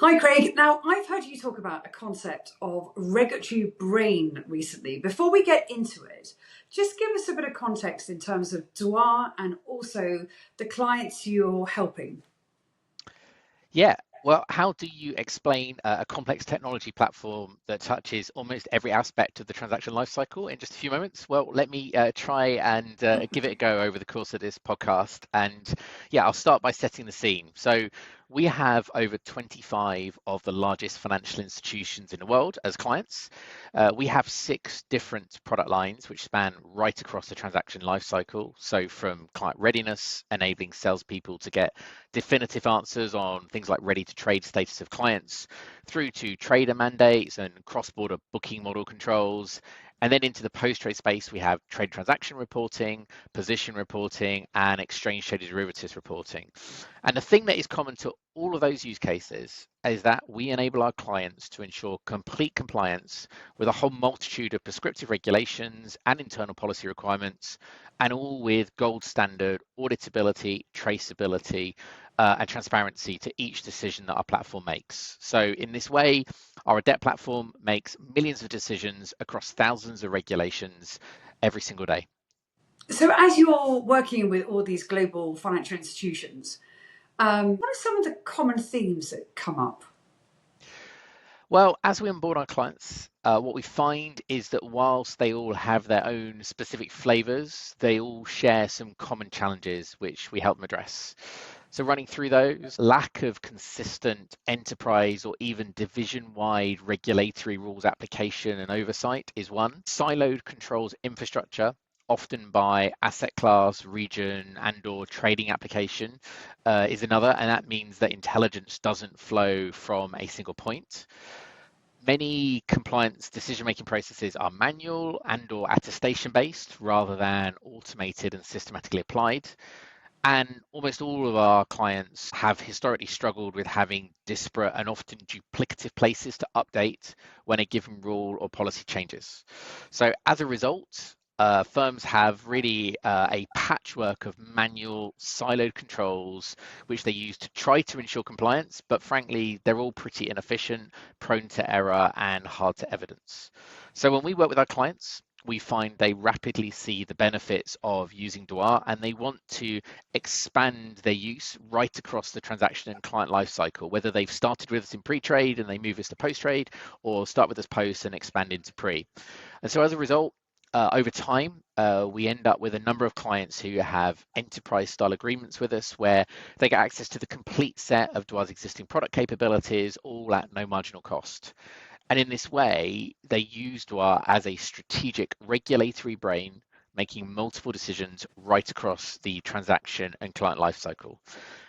Hi, Craig. Now, I've heard you talk about a concept of regulatory brain recently. Before we get into it, just give us a bit of context in terms of Droit and also the clients you're helping. Yeah. Well, how do you explain a complex technology platform that touches almost every aspect of the transaction lifecycle in just a few moments? Well, let me try and give it a go over the course of this podcast. And yeah, I'll start by setting the scene. So we have over 25 of the largest financial institutions in the world as clients. We have 6 different product lines which span right across the transaction lifecycle. So from client readiness, enabling salespeople to get definitive answers on things like ready to trade status of clients, through to trader mandates and cross-border booking model controls. And then into the post-trade space, we have trade transaction reporting, position reporting, and exchange traded derivatives reporting. And the thing that is common to all of those use cases is that we enable our clients to ensure complete compliance with a whole multitude of prescriptive regulations and internal policy requirements, and all with gold standard auditability, traceability, and transparency to each decision that our platform makes. So in this way, our Adept platform makes millions of decisions across thousands of regulations every single day. So, as you're working with all these global financial institutions, what are some of the common themes that come up? Well, as we onboard our clients, what we find is that whilst they all have their own specific flavors, they all share some common challenges which we help them address. So running through those, lack of consistent enterprise or even division-wide regulatory rules application and oversight is one. Siloed controls infrastructure, often by asset class, region, and/or trading application, is another, and that means that intelligence doesn't flow from a single point. Many compliance decision-making processes are manual and/or attestation-based rather than automated and systematically applied. And almost all of our clients have historically struggled with having disparate and often duplicative places to update when a given rule or policy changes. So as a result, firms have really a patchwork of manual siloed controls which they use to try to ensure compliance, but frankly, they're all pretty inefficient, prone to error, and hard to evidence. So when we work with our clients, we find they rapidly see the benefits of using Droit, and they want to expand their use right across the transaction and client lifecycle, whether they've started with us in pre-trade and they move us to post-trade, or start with us post and expand into pre. And so as a result, over time, we end up with a number of clients who have enterprise style agreements with us where they get access to the complete set of Droit's existing product capabilities, all at no marginal cost. And in this way, they use Droit as a strategic regulatory brain, making multiple decisions right across the transaction and client lifecycle.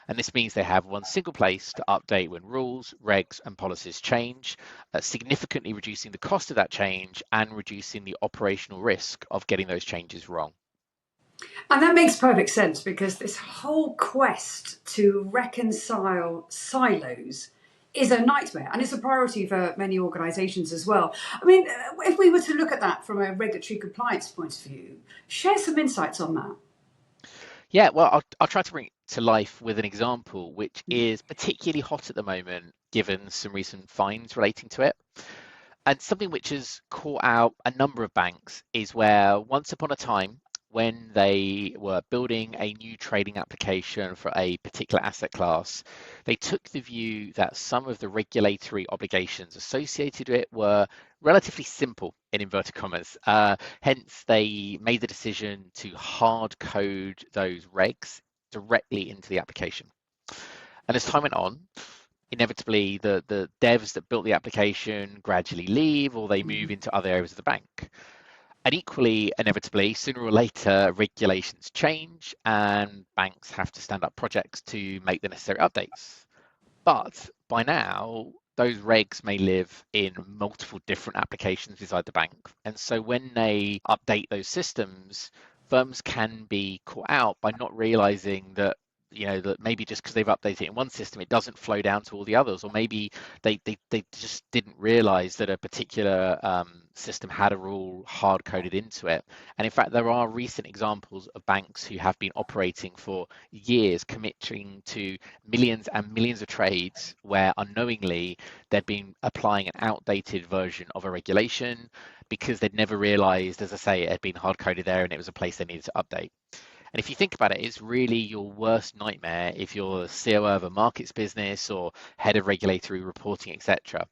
And this means they have one single place to update when rules, regs, and policies change, significantly reducing the cost of that change and reducing the operational risk of getting those changes wrong. And that makes perfect sense because this whole quest to reconcile silos is a nightmare and it's a priority for many organisations as well. I mean, if we were to look at that from a regulatory compliance point of view, share some insights on that. Yeah, well, I'll try to bring it to life with an example, which is particularly hot at the moment, given some recent fines relating to it. And something which has caught out a number of banks is where once upon a time, when they were building a new trading application for a particular asset class, they took the view that some of the regulatory obligations associated with it were relatively simple, in inverted commas. Hence, they made the decision to hard code those regs directly into the application. And as time went on, inevitably the devs that built the application gradually leave or they move into other areas of the bank. And equally, inevitably, sooner or later, regulations change and banks have to stand up projects to make the necessary updates. But by now, those regs may live in multiple different applications inside the bank. And so when they update those systems, firms can be caught out by not realizing that that maybe just because they've updated it in one system, it doesn't flow down to all the others, or maybe they just didn't realize that a particular system had a rule hard coded into it. And in fact, there are recent examples of banks who have been operating for years, committing to millions and millions of trades where unknowingly they'd been applying an outdated version of a regulation because they'd never realized, as I say, it had been hard coded there and it was a place they needed to update. And if you think about it, it's really your worst nightmare if you're COO of a markets business or head of regulatory reporting, etc.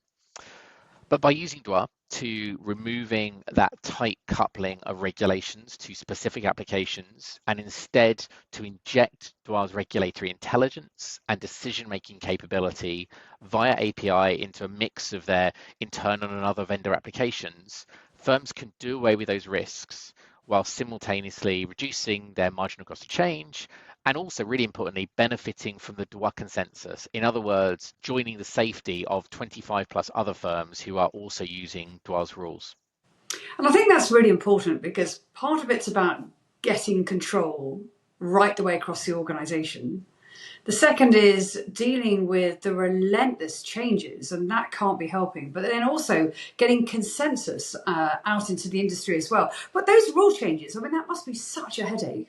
But by using Droit to removing that tight coupling of regulations to specific applications and instead to inject Droit's regulatory intelligence and decision-making capability via API into a mix of their internal and other vendor applications, firms can do away with those risks while simultaneously reducing their marginal cost of change and also, really importantly, benefiting from the Droit consensus. In other words, joining the safety of 25 plus other firms who are also using Droit's rules. And I think that's really important because part of it's about getting control right the way across the organization. The second is dealing with the relentless changes, and that can't be helping. But then also getting consensus out into the industry as well. But those rule changes, I mean, that must be such a headache.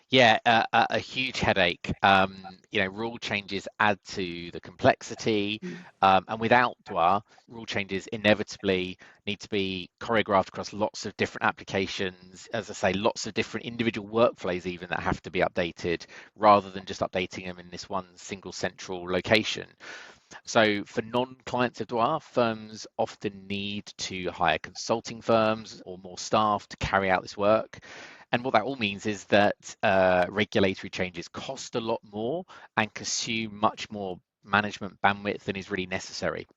Yeah, a huge headache. Rule changes add to the complexity, and without Droit, rule changes inevitably need to be choreographed across lots of different applications. As I say, lots of different individual workflows even that have to be updated, rather than just updating them in this one single central location. So for non-clients of Droit, firms often need to hire consulting firms or more staff to carry out this work. And what that all means is that regulatory changes cost a lot more and consume much more management bandwidth than is really necessary.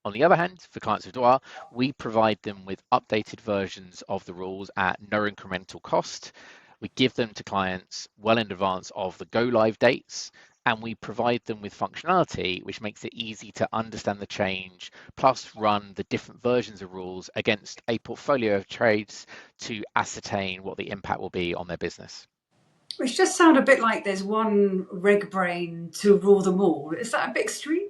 On the other hand, for clients of Droit, we provide them with updated versions of the rules at no incremental cost. We give them to clients well in advance of the go live dates, and we provide them with functionality which makes it easy to understand the change, plus run the different versions of rules against a portfolio of trades to ascertain what the impact will be on their business. Which just sound a bit like there's one reg brain to rule them all. Is that a bit extreme?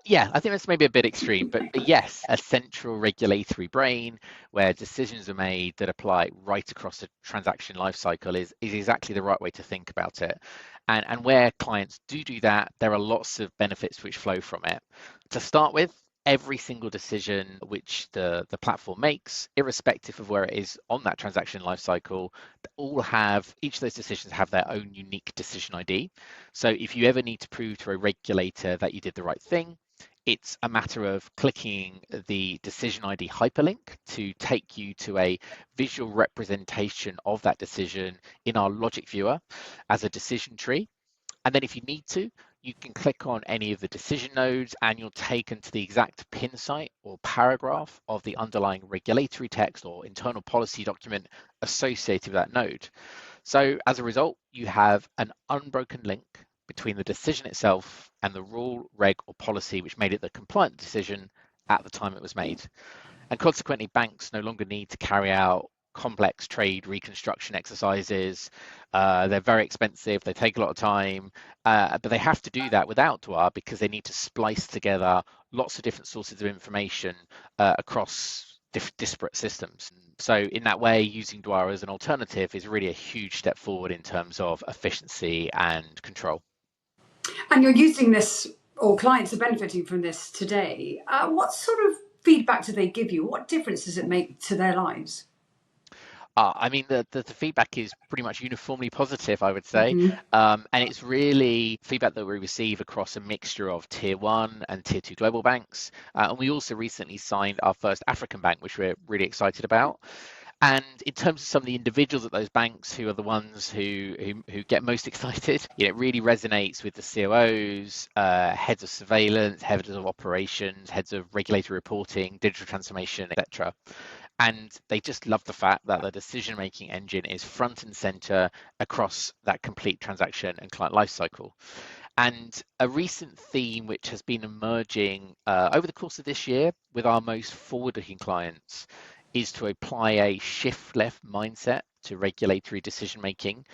Yeah, I think that's maybe a bit extreme, but yes, a central regulatory brain where decisions are made that apply right across the transaction lifecycle is exactly the right way to think about it. And where clients do that, there are lots of benefits which flow from it. To start with, every single decision which the platform makes, irrespective of where it is on that transaction lifecycle, each of those decisions have their own unique decision ID. So if you ever need to prove to a regulator that you did the right thing, it's a matter of clicking the decision ID hyperlink to take you to a visual representation of that decision in our logic viewer as a decision tree. And then if you need to, you can click on any of the decision nodes and you're taken to the exact pin site or paragraph of the underlying regulatory text or internal policy document associated with that node. So as a result, you have an unbroken link between the decision itself and the rule, reg, or policy which made it the compliant decision at the time it was made. And consequently, banks no longer need to carry out complex trade reconstruction exercises. They're very expensive, they take a lot of time, but they have to do that without Droit because they need to splice together lots of different sources of information across disparate systems. So in that way, using Droit as an alternative is really a huge step forward in terms of efficiency and control. And you're using this, or clients are benefiting from this today. What sort of feedback do they give you? What difference does it make to their lives? I mean, the feedback is pretty much uniformly positive, I would say. Mm-hmm. And it's really feedback that we receive across a mixture of tier one and tier two global banks. And we also recently signed our first African bank, which we're really excited about. And in terms of some of the individuals at those banks who are the ones who get most excited, it really resonates with the COOs, heads of surveillance, heads of operations, heads of regulatory reporting, digital transformation, etc. And they just love the fact that the decision-making engine is front and center across that complete transaction and client lifecycle. And a recent theme which has been emerging over the course of this year with our most forward-looking clients is to apply a shift left mindset to regulatory decision making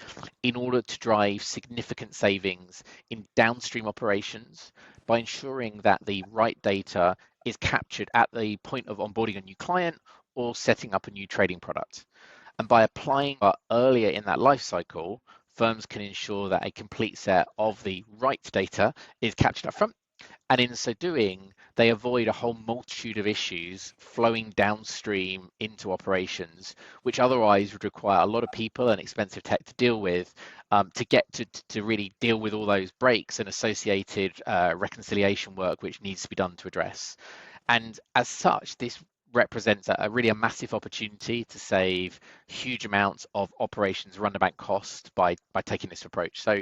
in order to drive significant savings in downstream operations by ensuring that the right data is captured at the point of onboarding a new client or setting up a new trading product. And by applying earlier in that life cycle, firms can ensure that a complete set of the right data is captured up front, and in so doing, they avoid a whole multitude of issues flowing downstream into operations, which otherwise would require a lot of people and expensive tech to deal with, to get to really deal with all those breaks and associated reconciliation work which needs to be done to address. And as such, this represents really a massive opportunity to save huge amounts of operations run about cost by taking this approach. So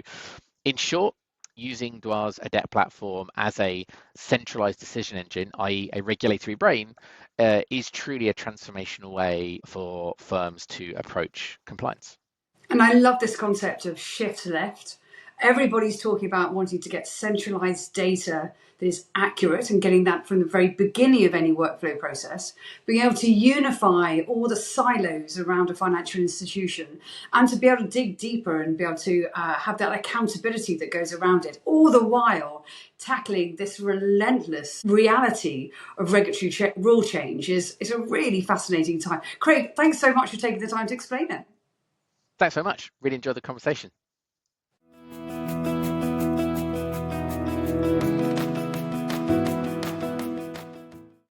in short, using Droit's ADEPT platform as a centralized decision engine, i.e. a regulatory brain, is truly a transformational way for firms to approach compliance. And I love this concept of shift left. Everybody's talking about wanting to get centralized data that is accurate and getting that from the very beginning of any workflow process, being able to unify all the silos around a financial institution and to be able to dig deeper and be able to have that accountability that goes around it, all the while tackling this relentless reality of regulatory rule change is a really fascinating time. Craig, thanks so much for taking the time to explain it. Thanks so much. Really enjoyed the conversation.